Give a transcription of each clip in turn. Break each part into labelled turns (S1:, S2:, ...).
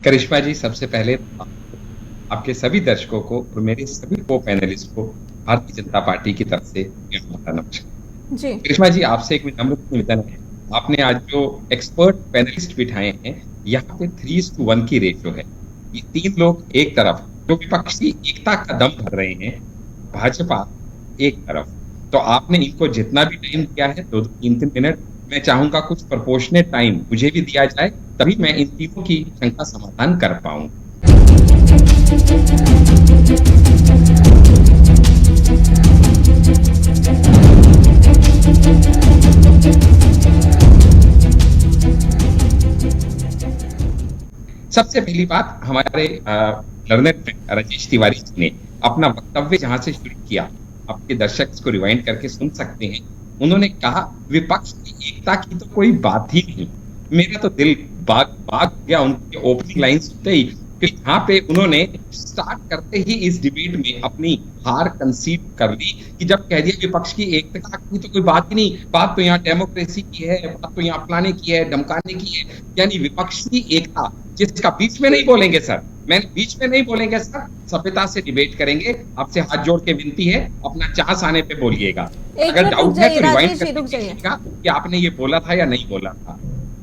S1: करिश्मा जी, सबसे पहले आपके सभी दर्शकों को और मेरे सभी को पैनलिस्ट को भारतीय जनता पार्टी की तरफ से नमस्कार
S2: जी।
S1: करिश्मा जी, आपसे एक नम्र निवेदन है। आपने आज जो एक्सपर्ट पैनलिस्ट बिठाए हैं, यहाँ पे 3:1 की रेशियो है। ये 3 लोग एक तरफ जो विपक्षी एकता का दम भर रहे हैं, भाजपा एक तरफ, तो आपने इनको जितना भी टाइम दिया है 2-3 मिनट, मैं चाहूंगा कुछ प्रोपोर्शनेट टाइम मुझे भी दिया जाए, तभी मैं इन तीनों की शंका समाधान कर पाऊं। सबसे पहली बात, हमारे लर्नर राजेश तिवारी जी ने अपना वक्तव्य जहां से शुरू किया, आपके दर्शक इसको रिवाइंड करके सुन सकते हैं। उन्होंने कहा विपक्ष की एकता की तो कोई बात ही नहीं। मेरा तो दिल बाग गया उनके ओपनिंग लाइन सुनते ही, कि यहाँ पे उन्होंने स्टार्ट करते ही इस डिबेट में अपनी हार कंसीड कर ली कि जब कह दिया विपक्ष की एकता की तो कोई बात ही नहीं, बात तो यहाँ डेमोक्रेसी की है, बात तो यहाँ फलाने की है, धमकाने की है। यानी विपक्ष की एकता, जिसका बीच में नहीं बोलेंगे सर, मैंने बीच में नहीं बोलेंगे सर, सभ्यता से डिबेट करेंगे। आपसे हाथ जोड़ के विनती है, अपना चांस आने पे बोलिएगा। अगर डाउट है तो रिवाइंड करके कि आपने ये बोला था या नहीं बोला था।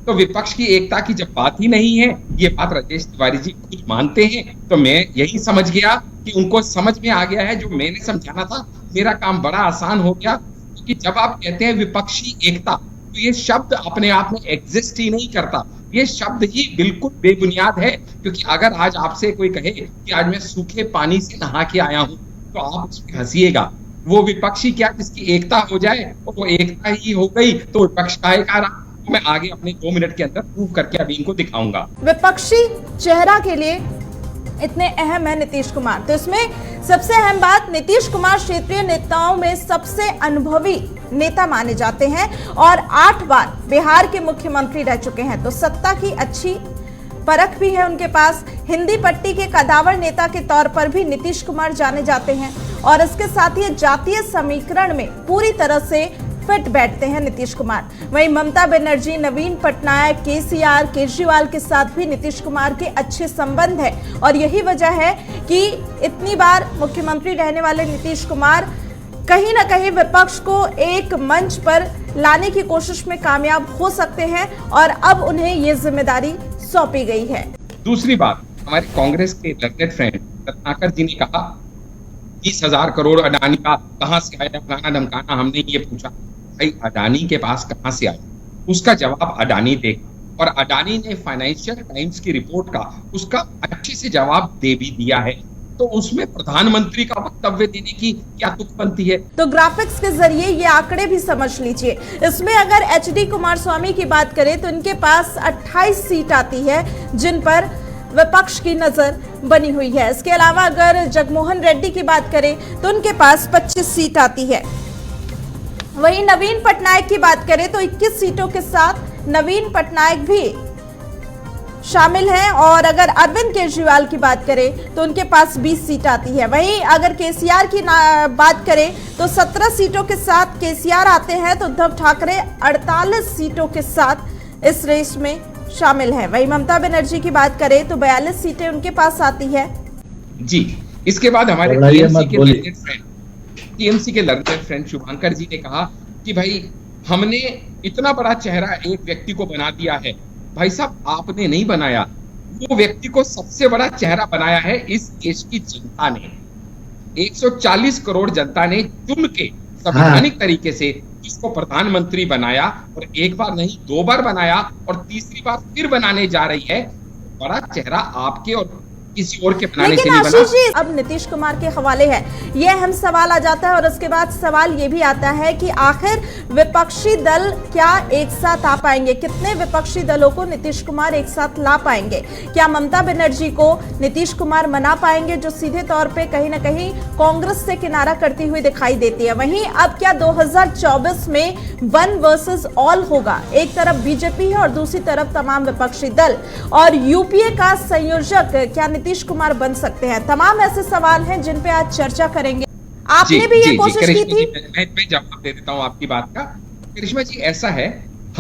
S1: तो विपक्ष की एकता की जब बात ही नहीं है, ये बात राजेश तिवारी जी खुद मानते हैं, तो मैं यही समझ गया कि उनको समझ में आ गया है जो मैंने समझाना था। मेरा काम बड़ा आसान हो गया, क्योंकि जब आप कहते हैं विपक्षी एकता, तो ये शब्द अपने आप में एग्जिस्ट ही नहीं करता। ये शब्द ही बिल्कुल बेबुनियाद है, क्योंकि अगर आज आपसे कोई कहे कि आज मैं सूखे पानी से नहा के आया हूं, तो आप उस पर हंसिएगा। वो विपक्षी क्या, जिसकी एकता हो जाए और वो एकता ही हो गई, तो विपक्ष का रहा। मैं आगे अपने 2 मिनट के अंदर प्रूव करके अभी इनको दिखाऊंगा।
S2: विपक्षी चेहरा के लिए इतने अहम है नीतीश कुमार, तो इसमें सबसे अहम बात, नीतीश कुमार क्षेत्रीय नेताओं में सबसे अनुभवी नेता माने जाते हैं और 8 बार बिहार के मुख्यमंत्री रह चुके हैं, तो सत्ता की अच्छी परख भी है उनके पास। हिंदी पट्टी के कदावर नेता के तौर पर भी नीतीश कुमार जाने जाते हैं और इसके साथ ही जातीय समीकरण में पूरी तरह से फिट बैठते हैं नीतीश कुमार। वहीं ममता बनर्जी, नवीन पटनायक, केसीआर, केजरीवाल के साथ भी नीतीश कुमार के अच्छे संबंध है और यही वजह है कि इतनी बार मुख्यमंत्री रहने वाले नीतीश कुमार कहीं ना कहीं विपक्ष को एक मंच पर लाने की कोशिश में कामयाब हो सकते हैं और अब उन्हें ये जिम्मेदारी सौंपी गई है।
S1: दूसरी बात, हमारे कांग्रेस के लर्नेड फ्रेंड रत्नाकर जी ने कहा 20,000 करोड़ अडानी का कहां से आया, फलाना धमकाना, हमने ये पूछा। भाई अडानी के पास कहां से आया, उसका जवाब अडानी देगा, और अडानी ने फाइनेंशियल टाइम्स की रिपोर्ट का उसका अच्छे से जवाब दे भी दिया है। तो उसमें प्रधानमंत्री का वक्तव्य देने की क्या तुक बनती है?
S2: तो ग्राफिक्स के जरिए ये आंकड़े भी समझ लीजिए। इसमें अगर एचडी कुमारस्वामी की बात करें तो इनके पास 28 सीट आती है जिन पर विपक्ष की नजर बनी हुई है। इसके अलावा अगर जगमोहन रेड्डी की बात करें तो उनके पास 25 सीट आती है। वहीं नवीन पटनायक की बात करें तो 21 सीटों के साथ नवीन पटनायक भी शामिल हैं और अगर अरविंद केजरीवाल की बात करें तो उनके पास 20 सीट आती है। वहीं अगर केसीआर की बात करें तो 17 सीटों के साथ केसीआर आते हैं, तो उद्धव ठाकरे 48 सीटों के साथ इस रेस में शामिल है। वहीं ममता बनर्जी की बात करें तो 42 सीटें उनके पास आती है।
S1: जी, इसके बाद हमारे टीएमसी के लर्नर फ्रेंड शुभांकर जी ने कहा कि भाई हमने इतना बड़ा चेहरा एक व्यक्ति को बना दिया है। भाई साहब, आपने नहीं बनाया, वो व्यक्ति को सबसे बड़ा चेहरा बनाया है इस देश की जनता ने। 140 करोड़ जनता ने चुन के संवैधानिक तरीके से इसको प्रधानमंत्री बनाया, और एक बार नहीं 2 बार बनाया, और तीसरी बार फिर बनाने जा रही है। बड़ा चेहरा आपके और किसी और के बनाने से नहीं बना।
S2: जी, अब नीतीश कुमार के हवाले है, ये अहम सवाल आ जाता है और उसके बाद सवाल ये भी आता है कि आखिर विपक्षी दल क्या एक साथ आ पाएंगे? कितने विपक्षी दलों को नीतीश कुमार एक साथ ला पाएंगे? क्या ममता बनर्जी को नीतीश कुमार मना पाएंगे, जो सीधे तौर पे कहीं ना कहीं कांग्रेस से किनारा करती हुई दिखाई देती है? वहीं अब क्या 2024 में 1 वर्सेस ऑल होगा? एक तरफ बीजेपी है और दूसरी तरफ तमाम विपक्षी दल, और यूपीए का संयोजक क्या नीतीश कुमार बन सकते हैं? तमाम ऐसे सवाल हैं जिन पे आज चर्चा करेंगे। आपने भी ये कोशिश की थी।
S1: मैं जवाब दे देता हूं आपकी बात का। करिश्मा जी, ऐसा है,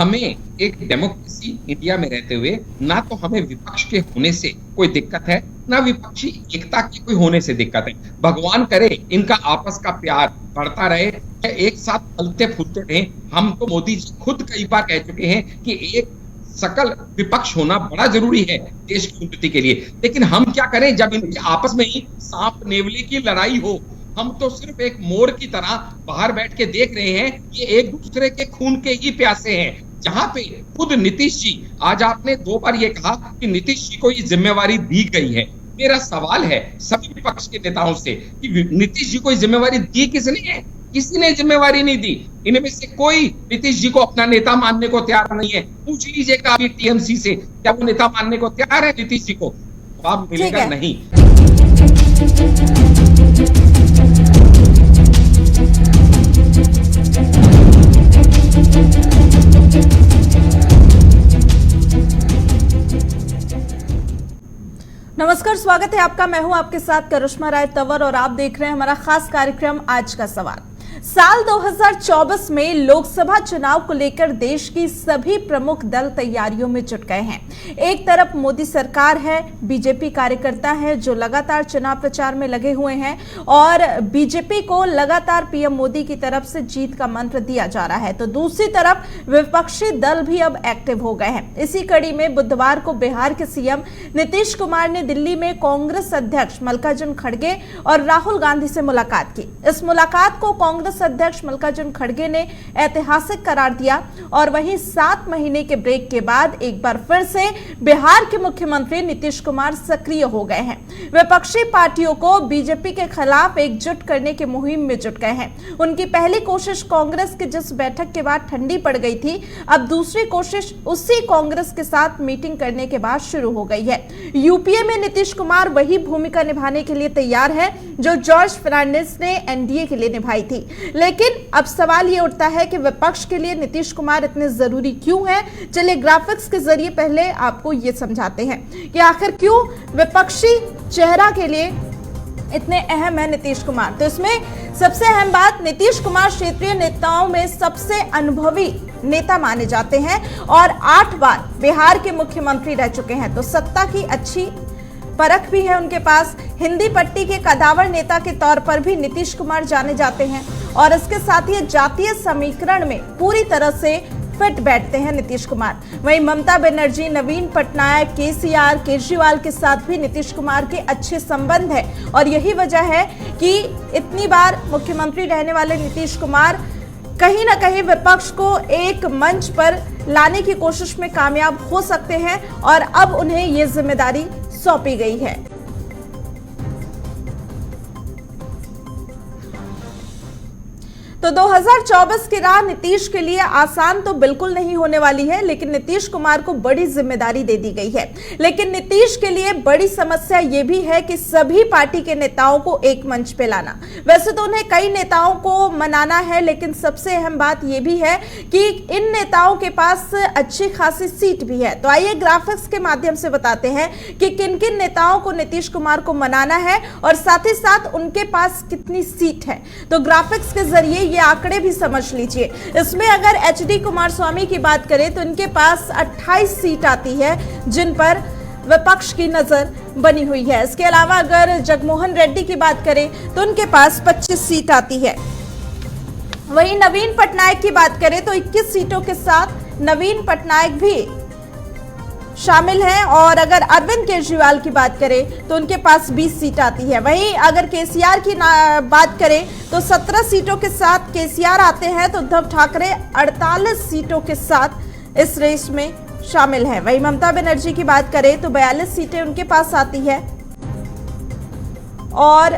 S1: हमें एक डेमोक्रेसी इंडिया में रहते हुए ना तो हमें विपक्ष के होने से कोई दिक्कत है, ना विपक्षी एकता के कोई होने से दिक्कत है। भगवान करे इनका आपस का प्यार बढ़ता रहे, एक साथ फलते फूलते रहे। हम तो मोदी जी खुद कई बार कह चुके हैं कि एक सकल विपक्ष होना बड़ा जरूरी है देश की उन्नति के लिए, लेकिन हम क्या करें जब इनके आपस में ही सांप नेवले की लड़ाई हो। हम तो सिर्फ एक मोर की तरह बाहर बैठ के देख रहे हैं, ये एक दूसरे के खून के ही प्यासे हैं। जहां पे खुद नीतीश जी, आज आपने 2 बार ये कहा कि नीतीश जी को ये जिम्मेवारी दी गई है। मेरा सवाल है सभी विपक्ष के नेताओं से कि नीतीश जी को ये जिम्मेवारी दी किसने है? किसी ने जिम्मेवारी नहीं दी। इनमें से कोई नीतीश जी को अपना नेता मानने को तैयार नहीं है। पूछ लीजिएगा अभी टीएमसी से, क्या वो नेता मानने को तैयार है नीतीश जी को? जवाब मिलेगा नहीं।
S2: नमस्कार, स्वागत है आपका। मैं हूं आपके साथ करिश्मा राय तंवर और आप देख रहे हैं हमारा खास कार्यक्रम आज का सवाल। साल 2024 में लोकसभा चुनाव को लेकर देश की सभी प्रमुख दल तैयारियों में जुट गए हैं। एक तरफ मोदी सरकार है, बीजेपी कार्यकर्ता है जो लगातार चुनाव प्रचार में लगे हुए हैं और बीजेपी को लगातार पीएम मोदी की तरफ से जीत का मंत्र दिया जा रहा है, तो दूसरी तरफ विपक्षी दल भी अब एक्टिव हो गए हैं। इसी कड़ी में बुधवार को बिहार के सीएम नीतीश कुमार ने दिल्ली में कांग्रेस अध्यक्ष मल्लिकार्जुन खड़गे और राहुल गांधी से मुलाकात की। इस मुलाकात को कांग्रेस अध्यक्ष मल्लिकार्जुन खड़गे ने ऐतिहासिक करार दिया और वहीं 7 महीने के ब्रेक के बाद एक बार फिर से बिहार के मुख्यमंत्री नीतीश कुमार सक्रिय हो गए हैं। विपक्षी पार्टियों को बीजेपी के खिलाफ एकजुट करने की मुहिम में जुट गए हैं। उनकी पहली कोशिश कांग्रेस की जिस बैठक के बाद ठंडी पड़ गई थी, अब दूसरी कोशिश उसी कांग्रेस के साथ मीटिंग करने के बाद शुरू हो गई है। यूपीए में नीतीश कुमार वही भूमिका निभाने के लिए तैयार है जो जॉर्ज फर्नांडिस ने एनडीए के लिए निभाई थी। लेकिन अब सवाल ये उठता है कि विपक्ष के लिए नीतीश कुमार इतने जरूरी क्यों हैं? चलिए ग्राफिक्स के जरिए पहले आपको ये समझाते हैं कि आखिर क्यों विपक्षी चेहरा के लिए इतने अहम है नीतीश कुमार। तो इसमें सबसे अहम बात, नीतीश कुमार क्षेत्रीय नेताओं में सबसे अनुभवी नेता माने जाते हैं और 8 बार बिहार के मुख्यमंत्री रह चुके हैं, तो सत्ता की अच्छी परख भी है उनके पास। हिंदी पट्टी के कदावर नेता के तौर पर भी नीतीश कुमार जाने जाते हैं और इसके साथ ही जातीय समीकरण में पूरी तरह से फिट बैठते हैं नीतीश कुमार। वहीं ममता बनर्जी, नवीन पटनायक, केसीआर, केजरीवाल के साथ भी नीतीश कुमार के अच्छे संबंध है और यही वजह है कि इतनी बार मुख्यमंत्री रहने वाले नीतीश कुमार कहीं ना कहीं विपक्ष को एक मंच पर लाने की कोशिश में कामयाब हो सकते हैं और अब उन्हें ये जिम्मेदारी सौंपी गई है। तो 2024 की राह नीतीश के लिए आसान तो बिल्कुल नहीं होने वाली है, लेकिन नीतीश कुमार को बड़ी जिम्मेदारी दे दी गई है। लेकिन नीतीश के लिए बड़ी समस्या यह भी है कि सभी पार्टी के नेताओं को एक मंच पे लाना। वैसे तो उन्हें कई नेताओं को मनाना है, लेकिन सबसे अहम बात यह भी है कि इन नेताओं के पास अच्छी खासी सीट भी है। तो आइए ग्राफिक्स के माध्यम से बताते हैं कि किन किन नेताओं को नीतीश कुमार को मनाना है और साथ ही साथ उनके पास कितनी सीट है। तो ग्राफिक्स के जरिए ये आंकड़े भी समझ लीजिए। इसमें अगर एचडी कुमारस्वामी की बात करें तो इनके पास 28 सीट आती है जिन पर विपक्ष की नजर बनी हुई है। इसके अलावा अगर जगमोहन रेड्डी की बात करें तो उनके पास 25 सीट आती है। वहीं नवीन पटनायक की बात करें तो 21 सीटों के साथ नवीन पटनायक भी शामिल हैं और अगर अरविंद केजरीवाल की बात करें तो उनके पास 20 सीट आती है। वहीं अगर केसीआर की बात करें तो 17 सीटों के साथ केसीआर आते हैं, तो उद्धव ठाकरे 48 सीटों के साथ इस रेस में शामिल हैं। वहीं ममता बनर्जी की बात करें तो 42 सीटें उनके पास आती है और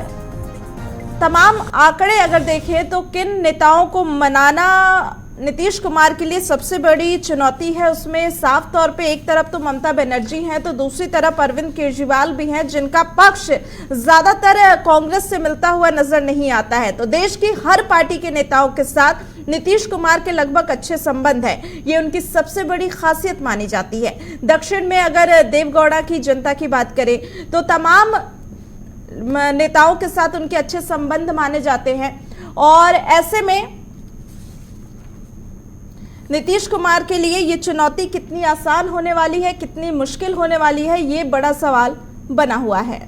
S2: तमाम आंकड़े अगर देखें तो किन नेताओं को मनाना नीतीश कुमार के लिए सबसे बड़ी चुनौती है, उसमें साफ तौर पे एक तरफ तो ममता बनर्जी हैं तो दूसरी तरफ अरविंद केजरीवाल भी हैं, जिनका पक्ष ज्यादातर कांग्रेस से मिलता हुआ नजर नहीं आता है। तो देश की हर पार्टी के नेताओं के साथ नीतीश कुमार के लगभग अच्छे संबंध है, ये उनकी सबसे बड़ी खासियत मानी जाती है। दक्षिण में अगर देवगौड़ा की जनता की बात करें तो तमाम नेताओं के साथ उनके अच्छे संबंध माने जाते हैं और ऐसे में नीतीश कुमार के लिए ये चुनौती कितनी आसान होने वाली है, कितनी मुश्किल होने वाली है, ये बड़ा सवाल बना हुआ है।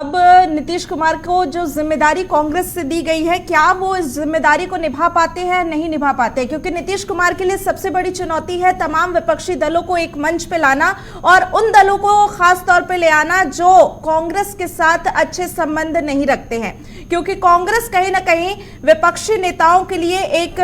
S2: अब नीतीश कुमार को जो जिम्मेदारी कांग्रेस से दी गई है, क्या वो इस जिम्मेदारी को निभा पाते हैं, नहीं निभा पाते? क्योंकि नीतीश कुमार के लिए सबसे बड़ी चुनौती है तमाम विपक्षी दलों को एक मंच पे लाना और उन दलों को खास तौर पे ले आना जो कांग्रेस के साथ अच्छे संबंध नहीं रखते हैं, क्योंकि कांग्रेस कहीं ना कहीं विपक्षी नेताओं के लिए एक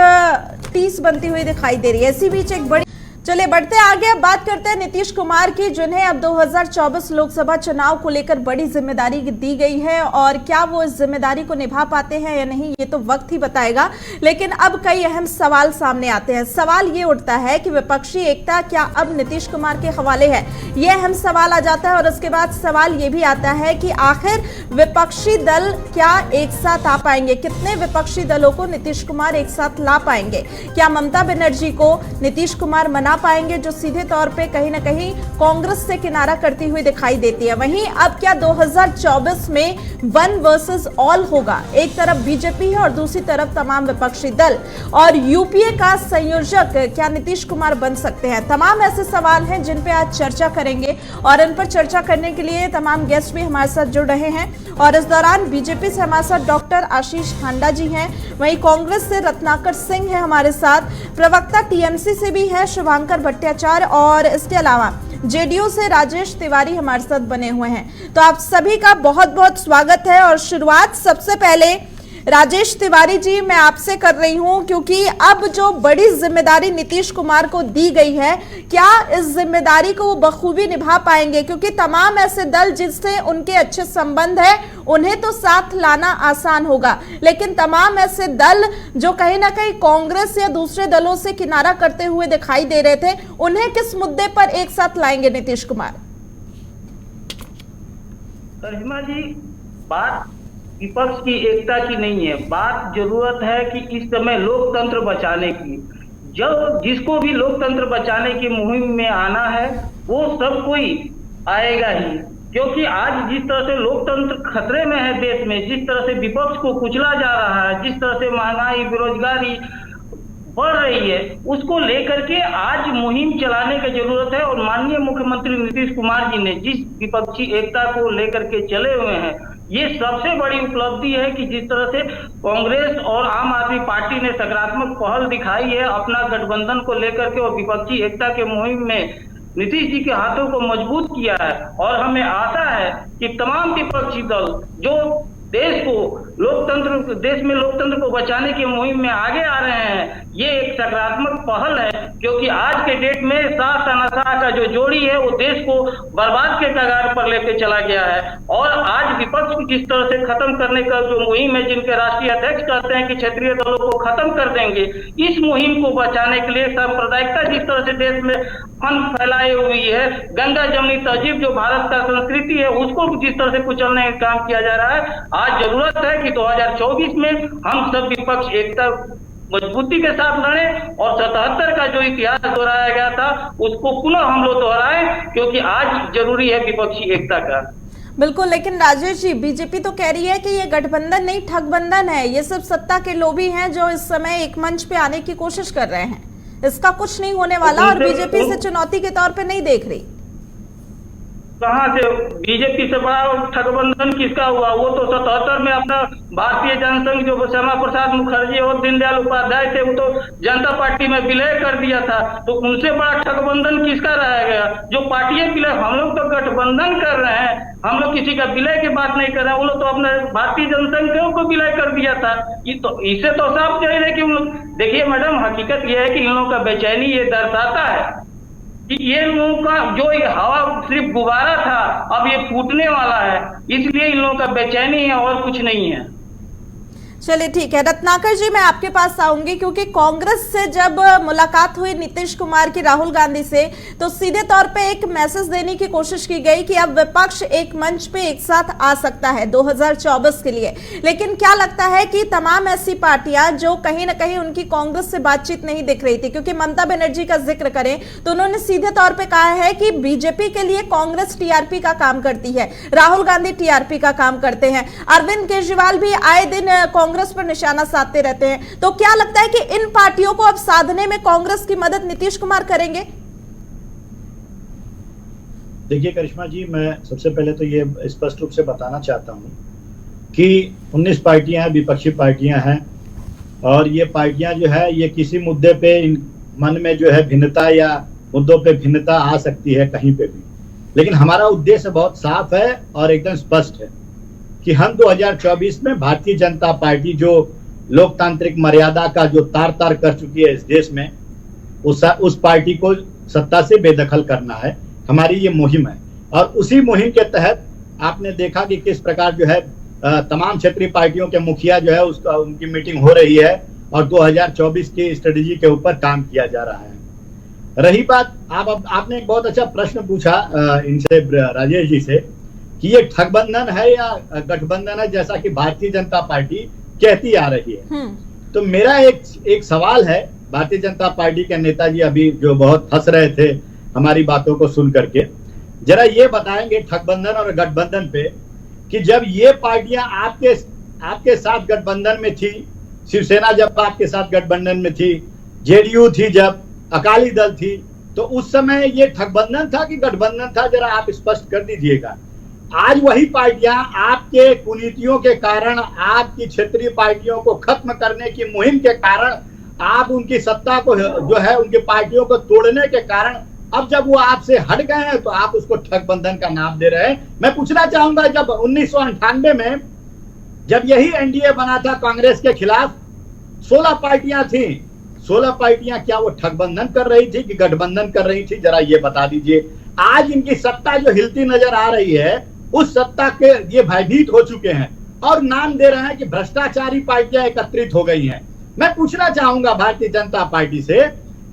S2: टीस बनती हुई दिखाई दे रही है। इसी बीच एक बड़ी, चलिए बढ़ते आगे, अब बात करते हैं नीतीश कुमार की, जिन्हें अब 2024 लोकसभा चुनाव को लेकर बड़ी जिम्मेदारी दी गई है और क्या वो इस जिम्मेदारी को निभा पाते हैं या नहीं, ये तो वक्त ही बताएगा। लेकिन अब कई अहम सवाल सामने आते हैं। सवाल ये उठता है कि विपक्षी एकता क्या अब नीतीश कुमार के हवाले है, ये अहम सवाल आ जाता है। और उसके बाद सवाल ये भी आता है कि आखिर विपक्षी दल क्या एक साथ आ पाएंगे, कितने विपक्षी दलों को नीतीश कुमार एक साथ ला पाएंगे? क्या ममता बनर्जी को नीतीश कुमार मना पाएंगे, जो सीधे तौर पे कहीं ना कहीं कांग्रेस से किनारा करती हुई दिखाई देती है? वहीं अब क्या 2024 में वन वर्सेस ऑल होगा? एक तरफ बीजेपी है और दूसरी तरफ तमाम विपक्षी दल, और यूपीए का संयोजक क्या नीतीश कुमार बन सकते हैं? तमाम ऐसे सवाल हैं जिन पे आज चर्चा करेंगे और इन पर चर्चा करने के लिए तमाम गेस्ट भी हमारे साथ जुड़ रहे हैं। और इस दौरान बीजेपी से हमारे साथ डॉक्टर आशीष हांडा जी हैं, वहीं कांग्रेस से रत्नाकर सिंह है हमारे साथ, प्रवक्ता टीएमसी से भी है शुभांकर भट्टाचार्य, और इसके अलावा जेडीयू से राजेश तिवारी हमारे साथ बने हुए हैं। तो आप सभी का बहुत बहुत स्वागत है। और शुरुआत सबसे पहले राजेश तिवारी जी मैं आपसे कर रही हूं, क्योंकि अब जो बड़ी जिम्मेदारी नीतीश कुमार को दी गई है, क्या इस जिम्मेदारी को वो बखूबी निभा पाएंगे? क्योंकि तमाम ऐसे दल जिससे उनके अच्छे संबंध है उन्हें तो साथ लाना आसान होगा, लेकिन तमाम ऐसे दल जो कहीं ना कहीं कांग्रेस या दूसरे दलों से किनारा करते हुए दिखाई दे रहे थे, उन्हें किस मुद्दे पर एक साथ लाएंगे नीतीश कुमार?
S3: करिश्मा जी, बात विपक्ष की एकता की नहीं है, बात जरूरत है कि इस समय लोकतंत्र बचाने की। जब जिसको भी लोकतंत्र बचाने की मुहिम में आना है वो सब कोई आएगा ही, क्योंकि आज जिस तरह से लोकतंत्र खतरे में है देश में, जिस तरह से विपक्ष को कुचला जा रहा है, जिस तरह से महंगाई बेरोजगारी बढ़ रही है, उसको लेकर के आज मुहिम चलाने की जरूरत है। और माननीय मुख्यमंत्री नीतीश कुमार जी ने जिस विपक्षी एकता को लेकर के चले हुए हैं, ये सबसे बड़ी उपलब्धि है कि जिस तरह से कांग्रेस और आम आदमी पार्टी ने सकारात्मक पहल दिखाई है अपना गठबंधन को लेकर के और विपक्षी एकता के मुहिम में नीतीश जी के हाथों को मजबूत किया है। और हमें आशा है कि तमाम विपक्षी दल जो देश में लोकतंत्र को बचाने की मुहिम में आगे आ रहे हैं, ये एक सकारात्मक पहल है, क्योंकि आज के डेट में शाह का जो जोड़ी है वो देश को बर्बाद के कगार पर लेके चला गया है। और आज विपक्ष को जिस तरह से खत्म करने का जो मुहिम है, जिनके राष्ट्रीय अध्यक्ष कहते हैं कि क्षेत्रीय दलों को खत्म कर देंगे, इस मुहिम को बचाने के लिए सांप्रदायिकता जिस तरह से देश में फन फैलाए हुई है, गंगा जमनी तहजीब जो भारत का संस्कृति है, उसको जिस तरह से कुचलने का काम किया जा रहा है, आज जरूरत है कि 2024 में हम सब विपक्ष एकता मजबूती के साथ लड़े और 77 का जो इतिहास दोहराया गया था उसको पुनः हम लोग दोहराएं, क्योंकि आज जरूरी है विपक्षी एकता का।
S2: बिल्कुल, लेकिन राजेश जी, बीजेपी तो कह रही है कि ये गठबंधन नहीं ठगबंधन है, ये सिर्फ सत्ता के लोभी हैं जो इस समय एक मंच पे आने की कोशिश कर रहे हैं, इसका कुछ नहीं होने वाला और बीजेपी से चुनौती के तौर पे नहीं देख रही।
S3: कहाँ से बीजेपी से बड़ा ठगबंधन किसका हुआ? वो तो 77 में अपना भारतीय जनसंघ जो श्यामा प्रसाद मुखर्जी और दीनदयाल उपाध्याय थे, वो तो जनता पार्टी में विलय कर दिया था, तो उनसे बड़ा ठगबंधन किसका रह गया? जो पार्टियां विलय, हम लोग तो गठबंधन कर रहे हैं, हम लोग किसी का विलय की बात नहीं कर रहे हैं, वो लोग तो अपने भारतीय जनसंघ को विलय कर दिया था। ये तो इससे तो साफ जाहिर है कि उन लोग, देखिए मैडम, हकीकत यह है कि इन लोगों का बेचैनी ये दर्शाता है कि ये लोगों का जो हवा सिर्फ गुब्बारा था अब ये फूटने वाला है, इसलिए इन लोगों का बेचैनी है और कुछ नहीं है।
S2: चलिए ठीक है, रत्नाकर जी मैं आपके पास आऊंगी, क्योंकि कांग्रेस से जब मुलाकात हुई नीतीश कुमार की राहुल गांधी से, तो सीधे तौर पे एक मैसेज देने की कोशिश की गई कि अब विपक्ष एक मंच पे एक साथ आ सकता है 2024 के लिए। लेकिन क्या लगता है कि तमाम ऐसी पार्टियां जो कहीं ना कहीं उनकी कांग्रेस से बातचीत नहीं दिख रही थी, क्योंकि ममता बनर्जी का जिक्र करें तो उन्होंने सीधे तौर पर कहा है कि बीजेपी के लिए कांग्रेस टीआरपी का काम करती है, राहुल गांधी टीआरपी का काम करते हैं, अरविंद केजरीवाल भी आए दिन कांग्रेस पर निशाना साधते रहते हैं। तो क्या लगता है कि इन पार्टियों को अब साधने में कांग्रेस की मदद नीतीश कुमार करेंगे?
S4: देखिए करिश्मा जी, मैं सबसे पहले तो ये स्पष्ट रूप से बताना चाहता हूँ कि 19 पार्टियां हैं, विपक्षी पार्टियां हैं, और ये पार्टियां जो है ये किसी मुद्दे पे मन में जो है भिन्नता या मुद्दों पे भिन्नता आ सकती है कहीं पे भी, लेकिन हमारा उद्देश्य बहुत साफ है और एकदम स्पष्ट है कि हम 2024 में भारतीय जनता पार्टी जो लोकतांत्रिक मर्यादा का जो तार तार कर चुकी है इस देश में, उस पार्टी को सत्ता से बेदखल करना है। हमारी ये मुहिम है और उसी मुहिम के तहत आपने देखा कि किस प्रकार जो है तमाम क्षेत्रीय पार्टियों के मुखिया जो है उसका उनकी मीटिंग हो रही है और 2024 की स्ट्रेटेजी के ऊपर काम किया जा रहा है। रही बात, आपने एक बहुत अच्छा प्रश्न पूछा इनसे, राजेश जी से, कि ये ठगबंधन है या गठबंधन है, जैसा कि भारतीय जनता पार्टी कहती आ रही है। तो मेरा एक सवाल है, भारतीय जनता पार्टी के नेताजी अभी जो बहुत हंस रहे थे हमारी बातों को सुन करके, जरा ये बताएंगे ठगबंधन और गठबंधन पे कि जब ये पार्टियां आपके साथ गठबंधन में थी, शिवसेना जब आपके साथ गठबंधन में थी, जेडीयू थी, जब अकाली दल थी, तो उस समय ये ठगबंधन था कि गठबंधन था? जरा आप स्पष्ट कर दीजिएगा। आज वही पार्टियां आपके कुनीतियों के कारण, आपकी क्षेत्रीय पार्टियों को खत्म करने की मुहिम के कारण, आप उनकी सत्ता को जो है उनकी पार्टियों को तोड़ने के कारण, अब जब वो आपसे हट गए हैं तो आप उसको ठगबंधन का नाम दे रहे हैं। मैं पूछना चाहूंगा, जब 1998 में जब यही एनडीए बना था कांग्रेस के खिलाफ, 16 पार्टियां थी, 16 पार्टियां क्या वो ठगबंधन कर रही थी कि गठबंधन कर रही थी? जरा ये बता दीजिए। आज इनकी सत्ता जो हिलती नजर आ रही है, उस सत्ता के ये भयभीत हो चुके हैं और नाम दे रहे हैं कि भ्रष्टाचारी पार्टियां एकत्रित हो गई हैं। मैं पूछना चाहूंगा भारतीय जनता पार्टी से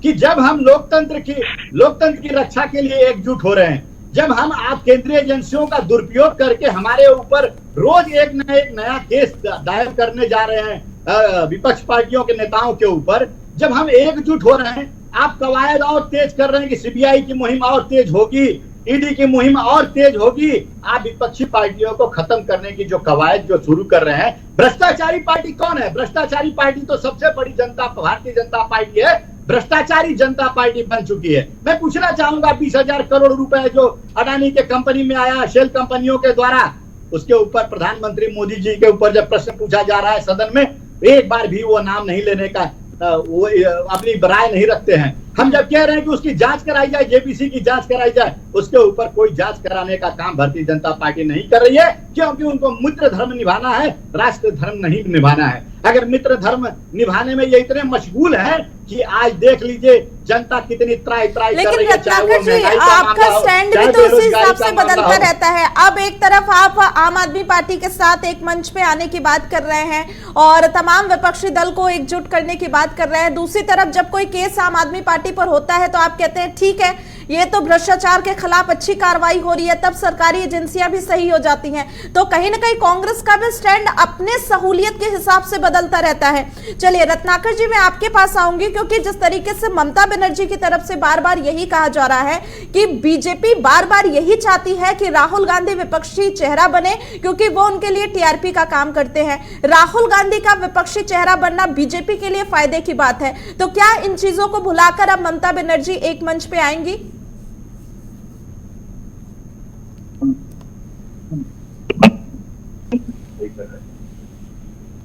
S4: कि जब हम लोकतंत्र की रक्षा के लिए एकजुट हो रहे हैं, जब हम आप केंद्रीय एजेंसियों का दुरुपयोग करके हमारे ऊपर रोज एक नया केस दायर करने जा रहे हैं विपक्ष पार्टियों के नेताओं के ऊपर, जब हम एकजुट हो रहे हैं, आप कवायद और तेज कर रहे हैं कि सीबीआई की मुहिम और तेज होगी, ईडी की मुहिम और तेज होगी, आप विपक्षी पार्टियों को खत्म करने की जो कवायद जो शुरू कर रहे हैं। भ्रष्टाचारी पार्टी कौन है? भ्रष्टाचारी पार्टी तो सबसे बड़ी भारतीय जनता पार्टी है, भ्रष्टाचारी जनता पार्टी बन चुकी है। मैं पूछना चाहूंगा, 20,000 करोड़ रुपए जो अडानी के कंपनी में आया, शेल कंपनियों के द्वारा, उसके ऊपर प्रधानमंत्री मोदी जी के ऊपर जब प्रश्न पूछा जा रहा है सदन में, एक बार भी वो नाम नहीं लेने का, वो अपनी राय नहीं रखते हैं। हम जब कह रहे हैं कि उसकी जांच कराई जाए, जेपीसी की जांच कराई जाए, उसके ऊपर कोई जांच कराने का काम भारतीय जनता पार्टी नहीं कर रही है, क्योंकि उनको मित्र धर्म निभाना है, राष्ट्र धर्म नहीं निभाना है। अगर मित्र धर्म निभाने में ये इतने मशगूल है कि आज देख लीजिए जनता कितनी त्राई कर रही है।
S2: लेकिन रत्नाकर जी, आपका स्टैंड भी तो उसी हिसाब से बदलता रहता है। अब एक तरफ आप आम आदमी पार्टी के साथ एक मंच पे आने की बात कर रहे हैं और तमाम विपक्षी दल को एकजुट करने की बात कर रहे हैं, दूसरी तरफ जब कोई केस आम आदमी पार्टी पर होता है तो आप कहते हैं ठीक है, ये तो भ्रष्टाचार के खिलाफ अच्छी कार्रवाई हो रही है, तब सरकारी एजेंसियां भी सही हो जाती हैं। तो कहीं ना कहीं कांग्रेस का भी स्टैंड अपने सहूलियत के हिसाब से बदलता रहता है। चलिए रत्नाकर जी, मैं आपके पास आऊंगी, क्योंकि जिस तरीके से ममता बनर्जी की तरफ से बार बार यही कहा जा रहा है कि बीजेपी बार बार यही चाहती है कि राहुल गांधी विपक्षी चेहरा बने, क्योंकि वो उनके लिए टीआरपी का काम करते हैं। राहुल गांधी का विपक्षी चेहरा बनना बीजेपी के लिए फायदे की बात है। तो क्या इन चीजों को भुलाकर अब ममता बनर्जी एक मंच पे आएंगी?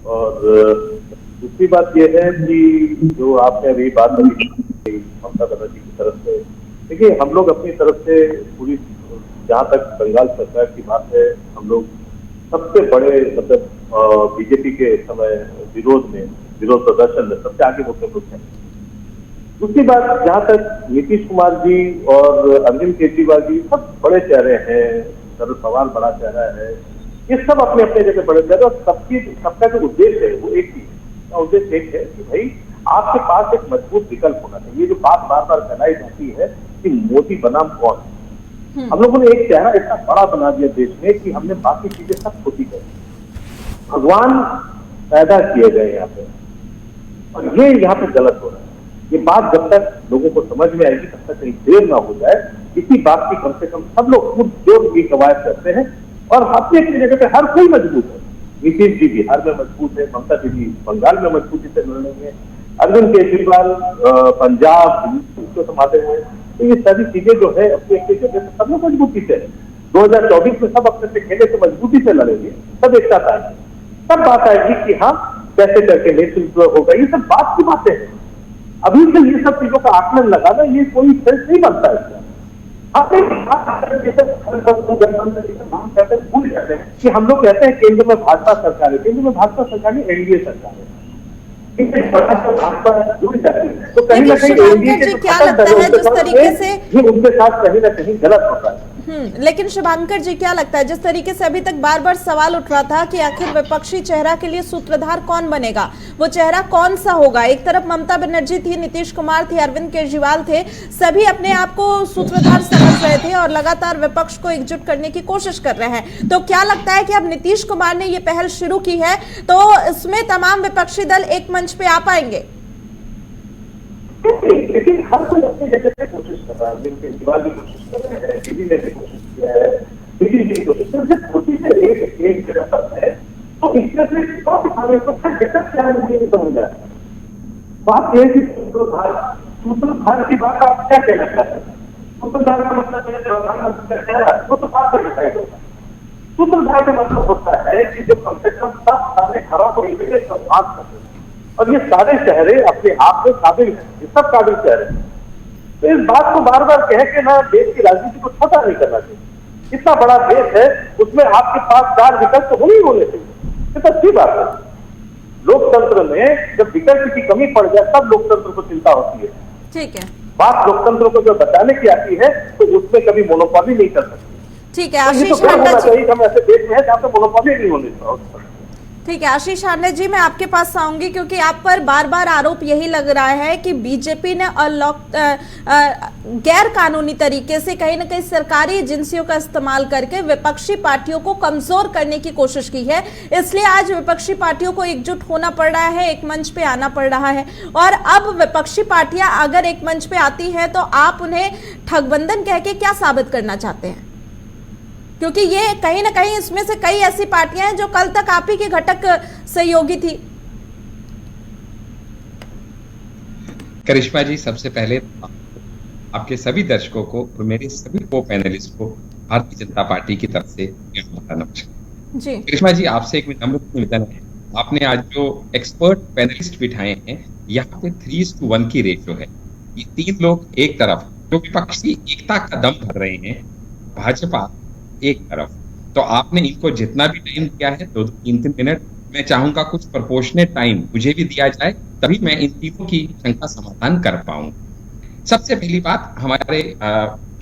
S5: और दूसरी बात यह है कि जो आपने अभी बात करी ममता बनर्जी की तरफ से, देखिए हम लोग अपनी तरफ से पूरी, जहाँ तक बंगाल सरकार की बात है, हम लोग सबसे बड़े मतलब बीजेपी के समय विरोध प्रदर्शन में सबसे आगे मुख्य लोग हैं। दूसरी बात, जहाँ तक नीतीश कुमार जी और अरविंद केजरीवाल जी सब बड़े चेहरे हैं, शरद पवार बड़ा चेहरा है, ये सब अपने अपने जगह बड़े चेहरे, और सबका जो उद्देश्य है वो एक ही है। उद्देश्य एक है कि भाई आपके पास एक मजबूत विकल्प होना चाहिए। ये जो बात बार बार फैलाई जाती है कि मोदी बनाम कौन, हम लोगों ने एक चेहरा इतना बड़ा बना दिया देश में कि हमने बाकी चीजें सब खोती कर दी। भगवान पैदा किए गए यहाँ पे, और ये यहाँ पे गलत हो रहा है। ये बात जब तक लोगों को समझ में आएगी तब तक कहीं देर ना हो जाए। इसी बात की कम से कम सब लोग खुद जोर की कवायद करते हैं और अपनी अपनी जगह पे हर कोई मजबूत है। नीतीश जी बिहार में मजबूत है, ममता दीदी बंगाल में मजबूती से लड़ रही है, अरविंद केजरीवाल पंजाब को संभाले हैं। तो ये सारी चीजें जो है अपनी अपनी जगह से सब लोग मजबूती से 2024 में सब अपने से खेले से मजबूती से लड़ेंगे, सब एक साथ आएंगे, तब बात आएगी कि हाँ कैसे करके नेतृत्व होगा। ये सब बात की बातें हैं, अभी से ये सब चीजों का आकलन लगाना ये कोई सेंस नहीं बनता है। भूल जाते हैं कि हम लोग कहते हैं केंद्र में भाजपा सरकार है, केंद्र में भाजपा सरकार नहीं, एनडीए सरकार है। तो कहीं ना कहीं एनडीए के
S2: क्या लगता है जिस तरीके से
S5: उनके साथ कहीं ना कहीं गलत होता है।
S2: लेकिन शुभांकर जी क्या लगता है, जिस तरीके से अभी तक बार बार सवाल उठ रहा था कि आखिर विपक्षी चेहरा के लिए सूत्रधार कौन बनेगा, वो चेहरा कौन सा होगा? एक तरफ ममता बनर्जी थी, नीतीश कुमार थे, अरविंद केजरीवाल थे, सभी अपने आप को सूत्रधार समझ रहे थे और लगातार विपक्ष को एकजुट करने की कोशिश कर रहे हैं। तो क्या लगता है कि अब नीतीश कुमार ने ये पहल शुरू की है तो इसमें तमाम विपक्षी दल एक मंच पे आ पाएंगे?
S5: लेकिन हर कोई अपनी जगह से कोशिश कर रहा है, केजरीवाल भी कोशिश कर रहे हैं, दीदी ने भी कोशिश किया है, दीदी जी कोशिश कर रहे हैं, छोटी से एक जगह पर है। तो इसमें से नहीं समझ रहा है। बात यह है कि सूत्रधार की बात आप क्या कहना चाहते हैं? सूत्रधार का मतलब प्रधानमंत्री का चेहरा, वो तो बात पर डिसाइड होगा। सूत्रधार का मतलब होता है कि जो कम से कम 10 साल खड़ा हो संवाद करते हैं, और ये सारे चेहरे अपने आप में काबिल हैं, ये सब काबिल चेहरे हैं। तो इस बात को बार बार कह के ना देश की राजनीति को छोटा नहीं करना चाहिए। इतना बड़ा देश है, उसमें आपके पास 4 विकल्प तो होने ही होने चाहिए, ये तो अच्छी बात है। लोकतंत्र में जब विकल्प की कमी पड़ जाए तब लोकतंत्र को चिंता होती है।
S2: ठीक है,
S5: बात लोकतंत्र को जो बचाने की आती है तो उसमें कभी मोनोपॉली नहीं कर सकती।
S2: ठीक है
S5: तो ये तो
S2: आशीष
S5: होना चाहिए, हम ऐसे देश में है जहाँ पे मोनोपॉली नहीं होनी चाहिए।
S2: ठीक है आशीष आंडे जी, मैं आपके पास आऊंगी क्योंकि आप पर बार बार आरोप यही लग रहा है कि बीजेपी ने गैर कानूनी तरीके से कहीं ना कहीं सरकारी एजेंसियों का इस्तेमाल करके विपक्षी पार्टियों को कमजोर करने की कोशिश की है, इसलिए आज विपक्षी पार्टियों को एकजुट होना पड़ रहा है, एक मंच पे आना पड़ रहा है। और अब विपक्षी पार्टियां अगर एक मंच पे आती है तो आप उन्हें ठगबंधन कह के क्या साबित करना चाहते हैं? क्योंकि ये कहीं ना कहीं इसमें से कई ऐसी पार्टियां हैं जो कल तक आप ही की घटक सहयोगी थी।
S1: करिश्मा जी, सबसे पहले आपके सभी दर्शकों को और मेरे सभी को पैनलिस्ट को भारतीय जनता पार्टी की तरफ से नमस्कार
S2: जी।
S1: करिश्मा जी, आपसे एक विनम्र निवेदन है, आपने आज जो एक्सपर्ट पैनलिस्ट बिठाए हैं यहाँ पे 3:1 की रेशियो है। ये 3 लोग एक तरफ जो विपक्षी एकता का दम भर रहे हैं, भाजपा एक तरफ, तो आपने इनको जितना भी टाइम दिया है 2-3 मिनट, मैं चाहूंगा कुछ प्रोपोर्शनेट टाइम मुझे भी दिया जाए, तभी मैं इन तीनों की शंका समाधान कर पाऊं। सबसे पहली बात, हमारे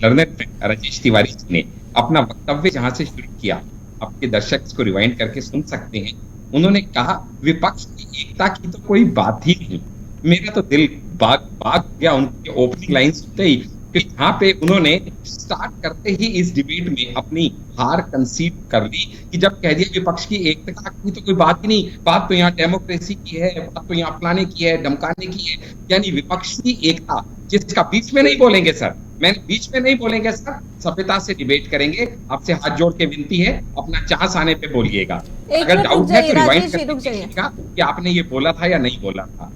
S1: लर्नर राजेश तिवारी जी ने अपना वक्तव्य जहां से शुरू किया, आपके दर्शक इसको रिवाइंड करके सुन सकते हैं। उन्होंने कहा विपक्ष की एकता की तो कोई बात ही नहीं। मेरा तो दिल बाग गया उनके ओपनिंग लाइन सुनते ही, यहाँ पे उन्होंने स्टार्ट करते ही इस डिबेट में अपनी हार कंसीड कर ली कि जब कह दिया विपक्ष की एकता की तो कोई बात ही नहीं, बात तो यहाँ डेमोक्रेसी की है, बात तो यहाँ फलाने की है, धमकाने की है, यानी विपक्ष की एकता जिसका बीच में नहीं बोलेंगे सर, मैंने बीच में नहीं बोलेंगे सर, सभ्यता से डिबेट करेंगे। आपसे हाथ जोड़ के विनती है, अपना चांस आने पे बोलिएगा, अगर डाउट है तो रिवाइंड करके कि आपने ये बोला था या नहीं बोला था।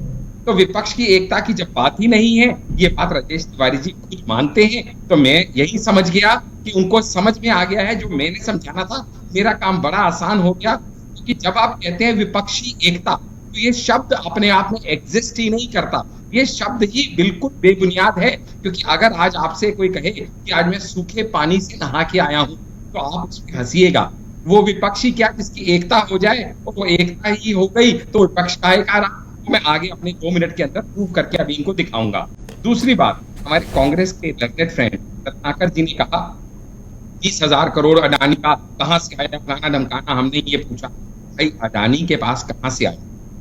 S1: तो विपक्ष की एकता की जब बात ही नहीं है, ये बात राजेश तिवारी जी खुद मानते हैं, तो मैं यही समझ गया कि उनको समझ में आ गया है जो मैंने समझाना था, मेरा काम बड़ा आसान हो गया। क्योंकि जब आप कहते हैं विपक्षी एकता, तो ये शब्द अपने आप में एग्जिस्ट ही नहीं करता, ये शब्द ही बिल्कुल बेबुनियाद है। क्योंकि अगर आज आपसे कोई कहे कि आज मैं सूखे पानी से नहा के आया हूं, तो आप उस पर हंसिएगा। वो विपक्षी क्या जिसकी एकता हो जाए, वो एकता ही हो गई तो विपक्ष का रहा। मैं आगे अपने 2 मिनट के अंदर प्रूव करके अभी इनको दिखाऊंगा। दूसरी बात, हमारे कांग्रेस के लर्नेड फ्रेंड रत्नाकर जी ने कहा 30,000 करोड़ अडानी का कहां से आया, फलाना धमकाना, हमने ये पूछा भाई अडानी के पास कहां से आया,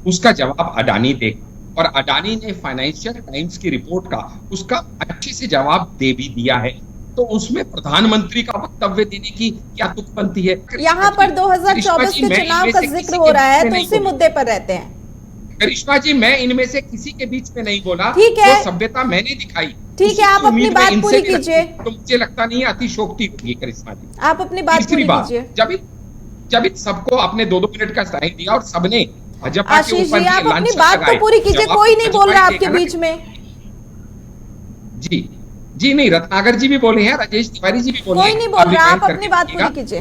S1: उसका जवाब अडानी देगा। और अडानी ने फाइनेंशियल टाइम्स की रिपोर्ट का उसका अच्छे से जवाब दे भी दिया है। तो उसमें प्रधानमंत्री का वक्तव्य देने की क्या तुक बनती है?
S2: यहाँ पर 2024 के चुनाव का जिक्र हो रहा है, तो इसी मुद्दे पर रहते हैं।
S1: करिश्मा जी, मैं इनमें से किसी के बीच में नहीं बोला,
S2: ठीक है,
S1: तो सभ्यता मैंने दिखाई।
S2: ठीक है, आप अपनी बात पूरी कीजिए।
S1: तो मुझे लगता नहीं है अतिशोक्ति होगी करिश्मा जी।
S2: आप अपनी बात पूरी कीजिए।
S1: जब इन सबको आपने 2-2 मिनट का टाइम दिया और सबने भाजपा के
S2: आशीष
S1: ऊपर
S2: जी, आप अपनी
S1: लांछन
S2: बात तो
S1: लगाए,
S2: पूरी कीजिए,
S1: जवाब
S2: कोई नहीं बोल रहा
S1: भाजपा
S2: आपके
S1: के ना-
S2: बीच में।
S1: जी नहीं, रत्नाकर जी भी बोले हैं, राजेश तिवारी जी भी बोले हैं।
S2: कोई नहीं बोल रहा, आप
S1: करके
S2: अपनी बात
S1: देखिएगा।
S2: पूरी कीजिए।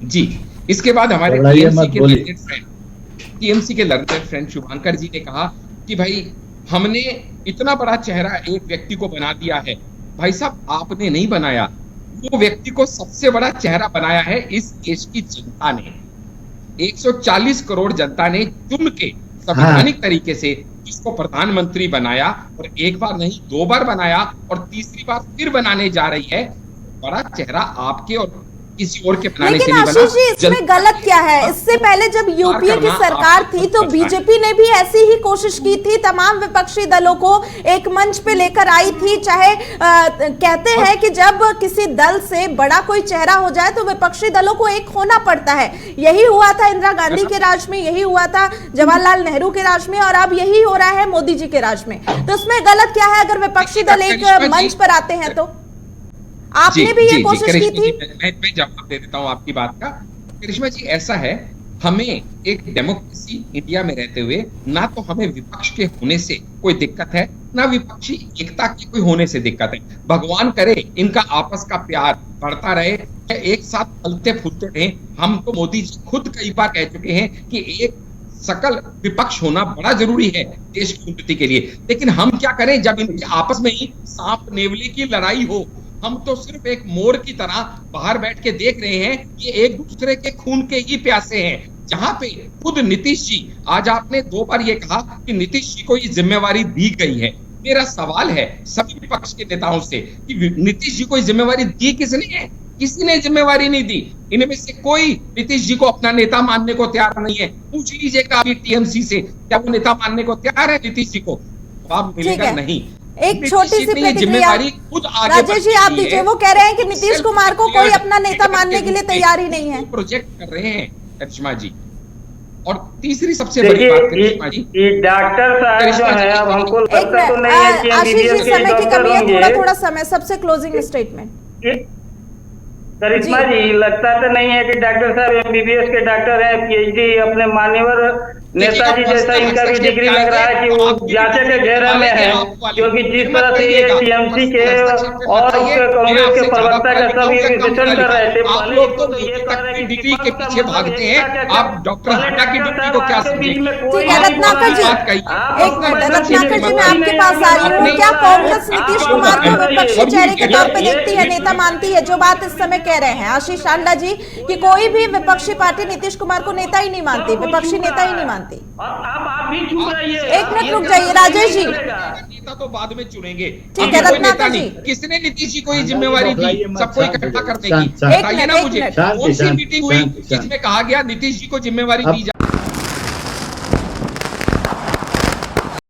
S1: जी, इसके बाद हमारे
S4: घबराइए
S1: टीएमसी
S4: मत,
S1: के
S4: बोलिए।
S1: लर्नेड फ्रेंड शुभांकर जी ने कहा कि भाई हमने इतना बड़ा चेहरा एक व्यक्ति को बना दिया है। भाई साहब, आपने नहीं बनाया, वो व्यक्ति को सबसे बड़ा चेहरा बनाया है इस देश की जनता ने। 140 करोड़ जनता ने चुन के संवैधानिक तरीके से इसको प्रधानमंत्री बनाया, और एक बार नहीं 2 बार बनाया, और तीसरी बार फिर बनाने जा रही है। बड़ा चेहरा आपके और किसी और के बनाने से
S2: लेकिन
S1: नहीं बना।
S2: आशीष जी, इसमें गलत क्या है? इससे पहले जब यूपीए की सरकार थी तो बीजेपी ने भी ऐसी ही कोशिश की थी, तमाम विपक्षी दलों को एक मंच पे लेकर आई थी। चाहे कहते हैं कि जब किसी दल से बड़ा कोई चेहरा हो जाए तो विपक्षी दलों को एक होना पड़ता है। यही हुआ था इंदिरा गांधी के राज में, यही हुआ था जवाहरलाल नेहरू के राज में, और अब यही हो रहा है मोदी जी के राज में। तो इसमें गलत क्या है अगर विपक्षी दल एक मंच पर आते हैं? तो आपने भी ये कोशिश की थी।
S1: मैं जवाब दे देता हूं आपकी बात का। करिश्मा जी, ऐसा है, हमें एक डेमोक्रेसी इंडिया में रहते हुए ना तो हमें विपक्ष के होने से कोई दिक्कत है, ना विपक्षी एकता के कोई होने से दिक्कत है। भगवान करे इनका आपस का प्यार बढ़ता रहे, एक साथ फलते फूलते रहे। हम तो मोदी जी खुद कई बार कह चुके हैं कि एक सकल विपक्ष होना बड़ा जरूरी है देश की उन्नति के लिए। लेकिन हम क्या करें जब इनके आपस में ही सांप नेवले की लड़ाई हो? हम तो सिर्फ एक मोर की तरह बाहर बैठ के देख रहे हैं, ये एक दूसरे के खून के ही प्यासे हैं। जहां पे खुद नीतीश जी, आज आपने 2 बार ये कहा कि नीतीश जी को ये जिम्मेवारी दी गई है। मेरा सवाल है सभी विपक्ष के नेताओं से कि नीतीश जी को ये जिम्मेवारी दी किसने है? किसी ने जिम्मेवारी नहीं दी। इनमें से कोई नीतीश जी को अपना नेता मानने को तैयार नहीं है। पूछ लीजिएगा अभी टीएमसी से, क्या वो नेता मानने को तैयार है नीतीश जी को? जवाब मिलेगा नहीं।
S2: एक छोटी सी प्रतिक्रिया
S1: खुद आगे
S2: राजेश जी आप दीजिए। वो कह रहे हैं कि नीतीश कुमार को कोई अपना नेता मानने के लिए तैयार ही नहीं है।
S1: प्रोजेक्ट कर रहे हैं करिश्मा जी। और तीसरी सबसे बड़ी बात करिश्मा जी,
S3: डॉक्टर साहब जो है, अब हमको लगता तो नहीं है कि
S2: आशीष जी, समय की कमी है,
S3: डॉक्टर
S2: थोड़ा समय, सबसे क्लोजिंग स्टेटमेंट।
S3: करिश्मा जी, लगता तो नहीं है कि डॉक्टर साहब एमबीबीएस के डॉक्टर हैं, पीएचडी अपने मान्यवर नेताजी जैसा इनका भी डिग्री लग रहा है कि वो जांचे के घेरे में है। क्योंकि जिस तरह से ये टीएमसी के और उसके कांग्रेस के प्रवक्ता का सब ये विश्लेषण कर रहे थे,
S1: आप लोग तो की डिग्री के पीछे भागते हैं। आप डॉक्टर हड्डा की डिग्री को क्या समझेंगे?
S2: ठीक है रत्नाकर जी, एक मिनट रत्नाकर जी, मैं आपके पास आ रही हूँ। क्या कांग्रेस नीतीश कुमार को विपक्षी चेहरे के तौर पे देखती है, नेता मानती है? जो बात इस समय कह रहे हैं आशीष चांडा जी कि कोई भी विपक्षी पार्टी नीतीश कुमार को नेता ही नहीं मानती, विपक्षी नेता ही नहीं मानती।
S3: आप भी चुप रहिए।
S2: एक मिनट रुक जाइए राजेश जी।
S1: नेता तो बाद में चुनेंगे।
S2: ठीक है रत्नाकर जी,
S1: किसने नीतीश जी को ये जिम्मेवारी दी सबको इकट्ठा करने की?
S2: बताइए ना मुझे
S1: कौन सी मीटिंग हुई जिसमें कहा गया नीतीश जी को जिम्मेवारी दी जाए?